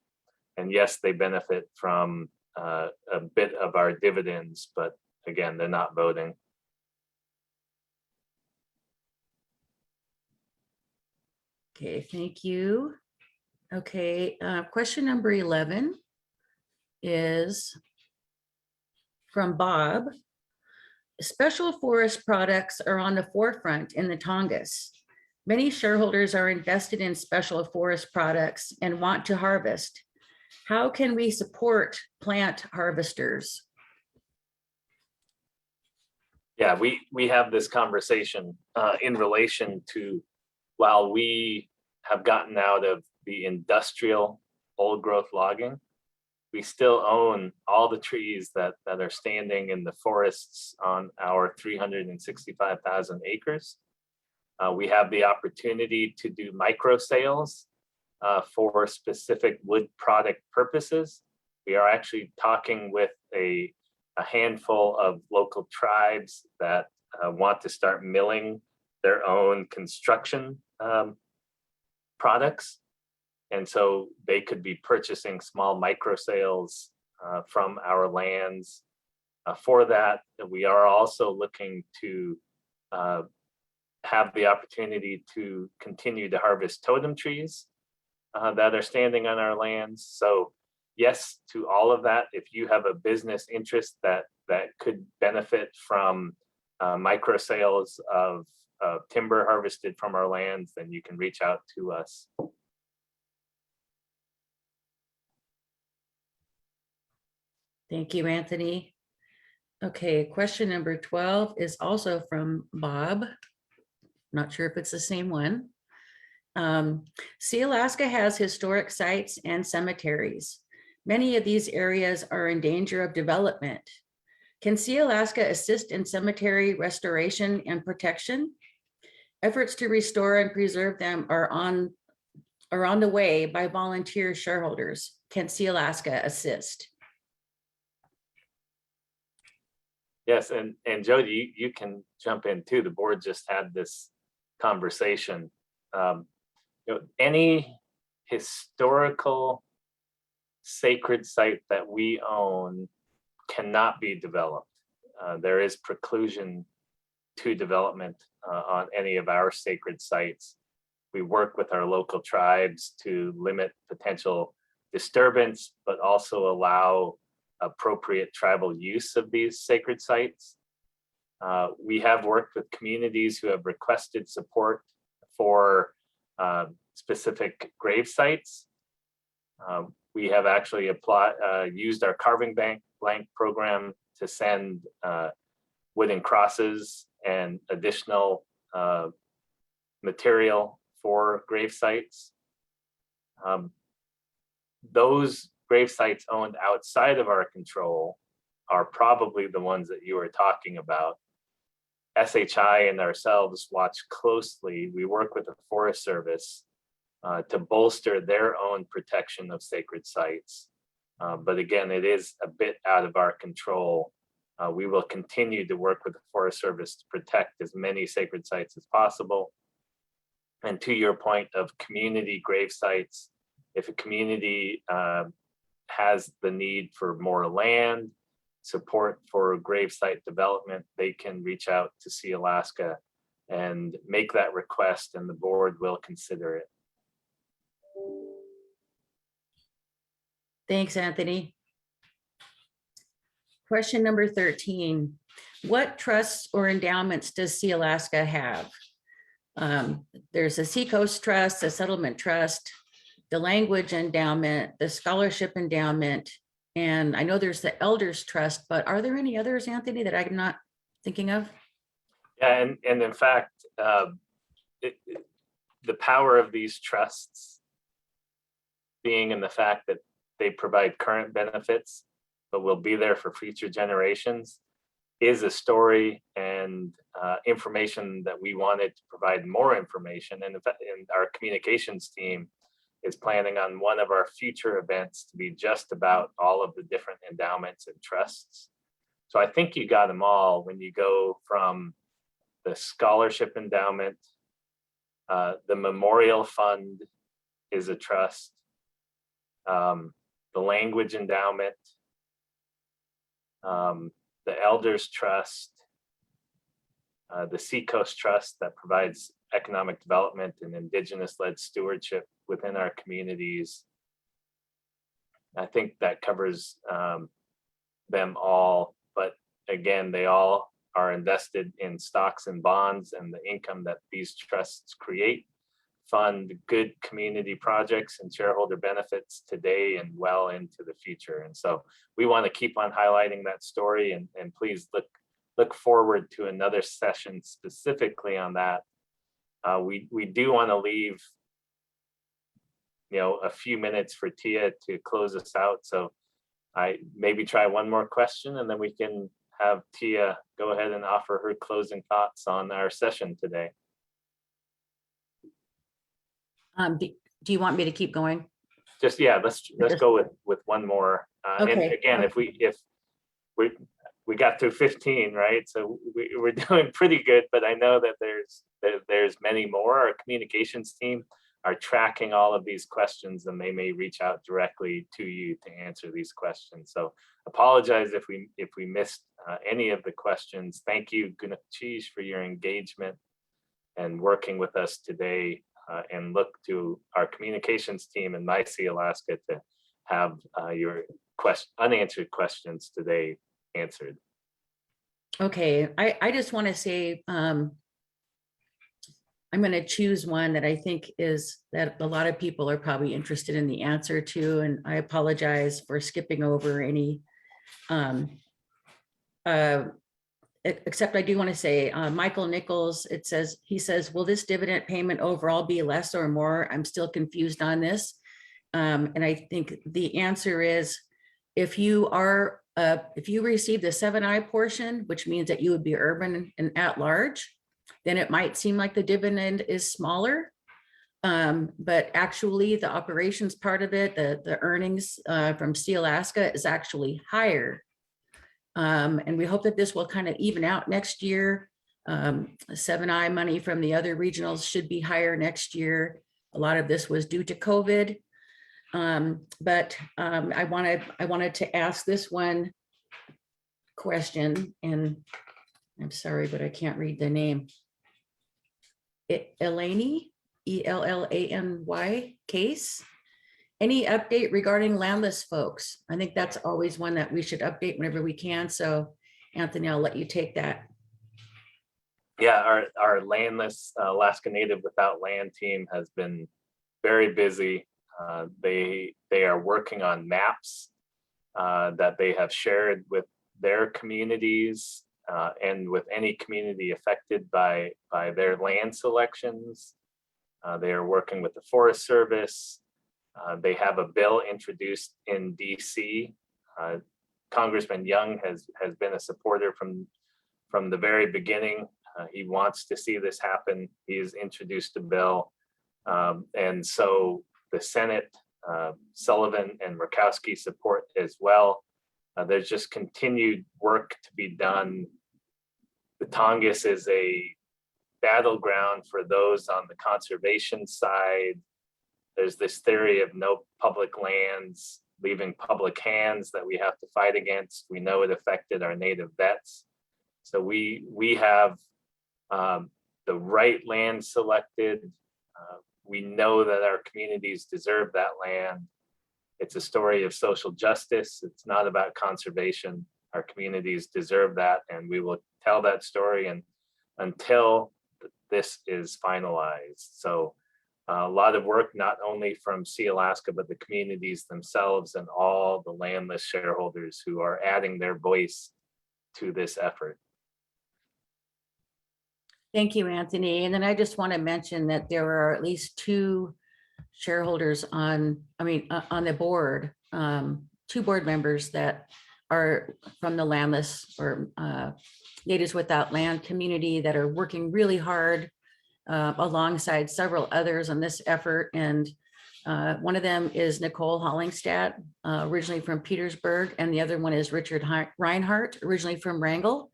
And yes, they benefit from a bit of our dividends, but again, they're not voting. Okay, thank you. Okay, question number 11 is from Bob. Special forest products are on the forefront in the Tongass. Many shareholders are invested in special forest products and want to harvest. How can we support plant harvesters? Yeah, we have this conversation in relation to, while we have gotten out of the industrial old growth logging, we still own all the trees that are standing in the forests on our 365,000 acres. We have the opportunity to do micro sales for specific wood product purposes. We are actually talking with a handful of local tribes that want to start milling their own construction products. And so they could be purchasing small micro sales from our lands. For that, we are also looking to have the opportunity to continue to harvest totem trees that are standing on our lands. So yes to all of that. If you have a business interest that could benefit from micro sales of timber harvested from our lands, then you can reach out to us. Thank you, Anthony. Okay, question number 12 is also from Bob. Not sure if it's the same one. Sealaska has historic sites and cemeteries. Many of these areas are in danger of development. Can Sealaska assist in cemetery restoration and protection? Efforts to restore and preserve them are on the way by volunteer shareholders. Can Sealaska assist? Yes, and Jody, you can jump in too. The board just had this conversation. Any historical sacred site that we own cannot be developed. There is preclusion to development on any of our sacred sites. We work with our local tribes to limit potential disturbance, but also allow appropriate tribal use of these sacred sites. We have worked with communities who have requested support for specific grave sites. We have actually used our carving blank program to send wooden crosses and additional material for grave sites. Those grave sites owned outside of our control are probably the ones that you were talking about. SHI and ourselves watch closely. We work with the Forest Service to bolster their own protection of sacred sites. But again, it is a bit out of our control. We will continue to work with the Forest Service to protect as many sacred sites as possible. And to your point of community grave sites, if a community has the need for more land, support for grave site development, they can reach out to Sealaska and make that request, and the board will consider it. Thanks, Anthony. Question number 13. What trusts or endowments does Sealaska have? There's a Seacoast Trust, a Settlement Trust, the Language Endowment, the Scholarship Endowment, and I know there's the Elders Trust, but are there any others, Anthony, that I'm not thinking of? Yeah, and in fact, the power of these trusts being in the fact that they provide current benefits, but will be there for future generations, is a story and information that we wanted to provide more information. And in fact, our communications team is planning on one of our future events to be just about all of the different endowments and trusts. So I think you got them all when you go from the Scholarship Endowment, the Memorial Fund is a trust, the Language Endowment, the Elders Trust, the Seacoast Trust that provides economic development and Indigenous-led stewardship within our communities. I think that covers them all, but again, they all are invested in stocks and bonds, and the income that these trusts create fund good community projects and shareholder benefits today and well into the future. And so we want to keep on highlighting that story, and please look forward to another session specifically on that. We do want to leave a few minutes for Tia to close us out. So I maybe try one more question, and then we can have Tia go ahead and offer her closing thoughts on our session today. Do you want me to keep going? Just, yeah, let's go with one more. Okay. And again, if we got through 15, right? So we're doing pretty good, but I know that there's many more. Our communications team are tracking all of these questions, and they may reach out directly to you to answer these questions. So apologize if we missed any of the questions. Thank you, Gunachish, for your engagement and working with us today, and look to our communications team and My Sealaska to have your unanswered questions today answered. Okay, I just want to say, I'm going to choose one that I think is that a lot of people are probably interested in the answer to, and I apologize for skipping over any. Except I do want to say, Michael Nichols, he says, will this dividend payment overall be less or more? I'm still confused on this. And I think the answer is, if you receive the 7I portion, which means that you would be urban and at large, then it might seem like the dividend is smaller. But actually the operations part of it, the earnings from Sealaska is actually higher. And we hope that this will kind of even out next year. 7I money from the other regionals should be higher next year. A lot of this was due to COVID. But I wanted to ask this one question, and I'm sorry, but I can't read the name. Eleni, ELLANY case. Any update regarding landless folks? I think that's always one that we should update whenever we can. So Anthony, I'll let you take that. Yeah, our landless Alaska Native Without Land team has been very busy. They are working on maps that they have shared with their communities and with any community affected by their land selections. They are working with the Forest Service. They have a bill introduced in DC. Congressman Young has been a supporter from the very beginning. He wants to see this happen. He has introduced a bill. And so the Senate, Sullivan and Murkowski support as well. There's just continued work to be done. The Tongass is a battleground for those on the conservation side. There's this theory of no public lands leaving public hands that we have to fight against. We know it affected our native vets. So we have the right land selected. We know that our communities deserve that land. It's a story of social justice. It's not about conservation. Our communities deserve that, and we will tell that story and until this is finalized. So a lot of work, not only from Sealaska, but the communities themselves and all the landless shareholders who are adding their voice to this effort. Thank you, Anthony. And then I just want to mention that there are at least 2 shareholders on the board, 2 board members that are from the landless or Natives Without Land community that are working really hard alongside several others on this effort. And one of them is Nicole Hollingstadt, originally from Petersburg, and the other one is Richard Reinhardt, originally from Wrangell.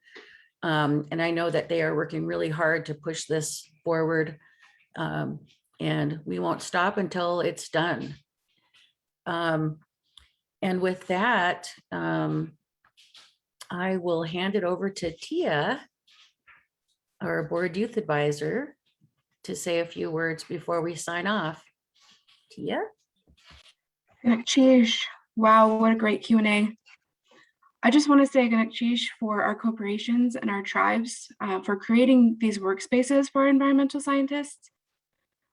And I know that they are working really hard to push this forward, and we won't stop until it's done. And with that, I will hand it over to Tia, our board youth advisor, to say a few words before we sign off. Tia? Sheesh. Wow, what a great Q&A. I just want to say sheesh for our corporations and our tribes for creating these workspaces for environmental scientists.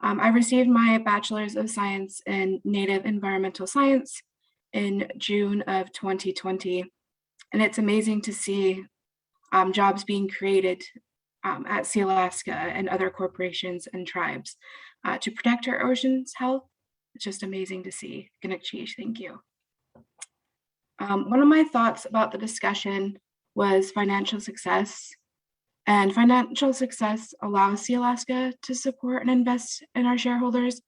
I received my Bachelor's of Science in Native Environmental Science in June of 2020. And it's amazing to see jobs being created at Sealaska and other corporations and tribes to protect our oceans' health. It's just amazing to see. Ganakchish, thank you. One of my thoughts about the discussion was financial success. And financial success allows Sealaska to support and invest in our shareholders'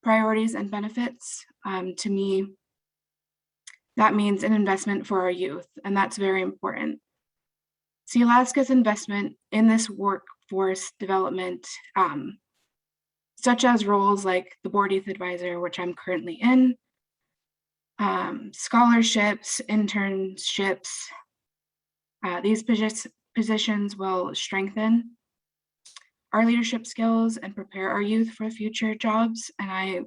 priorities and benefits. To me, that means an investment for our youth, and that's very important. Sealaska's investment in this workforce development, such as roles like the board youth advisor, which I'm currently in, scholarships, internships, these positions will strengthen our leadership skills and prepare our youth for future jobs. And I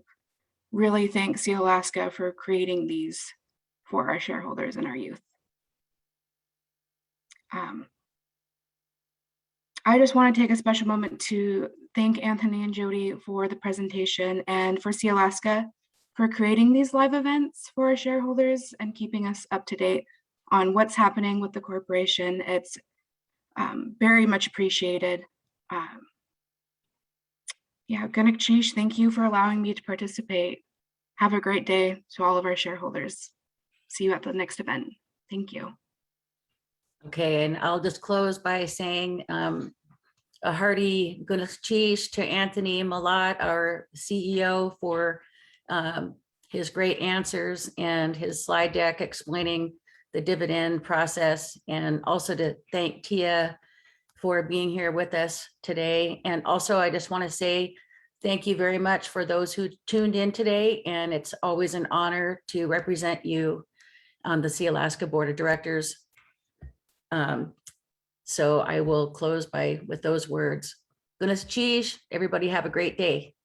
really thank Sealaska for creating these for our shareholders and our youth. I just want to take a special moment to thank Anthony and Jody for the presentation and for Sealaska for creating these live events for our shareholders and keeping us up to date on what's happening with the corporation. It's very much appreciated. Yeah, Ganesh, thank you for allowing me to participate. Have a great day to all of our shareholders. See you at the next event. Thank you. Okay, and I'll just close by saying a hearty Ganesh to Anthony Mallott, our CEO, for his great answers and his slide deck explaining the dividend process, and also to thank Tia for being here with us today. And also, I just want to say thank you very much for those who tuned in today, and it's always an honor to represent you on the Sealaska Board of Directors. So I will close with those words. Ganesh, everybody have a great day.